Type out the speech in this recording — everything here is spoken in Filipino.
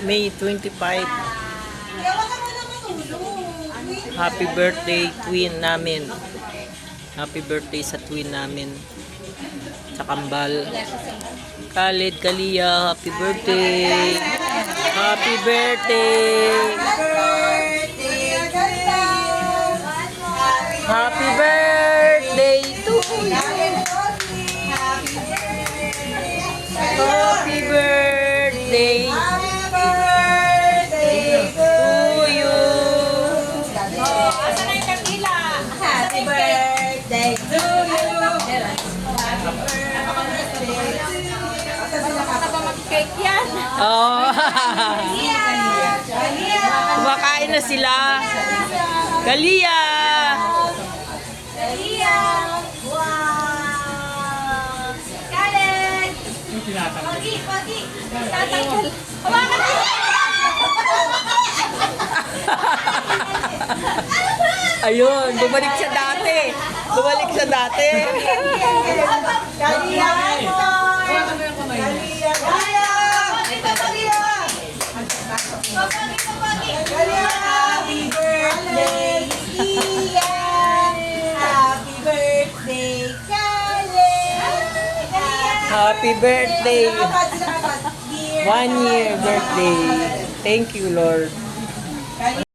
May 25. Happy birthday twin namin. Happy birthday sa twin namin. Sa Kambal. Khalid Kalia, happy birthday. Happy birthday. Happy birthday to you. Happy birthday to you. Asa na yung kandila? Happy birthday to you. Ano ba mag-cake yan? Oh. Kumakain na sila. Kalia. Wow! Kalen! Pagi! Tatanggal! Hawakan mo! Ayun, bumalik siya dati. Bumalik siya dati. Kalia! Happy birthday, Ian! Happy birthday, Kalen! Happy birthday. 1 year birthday. Thank you, Lord.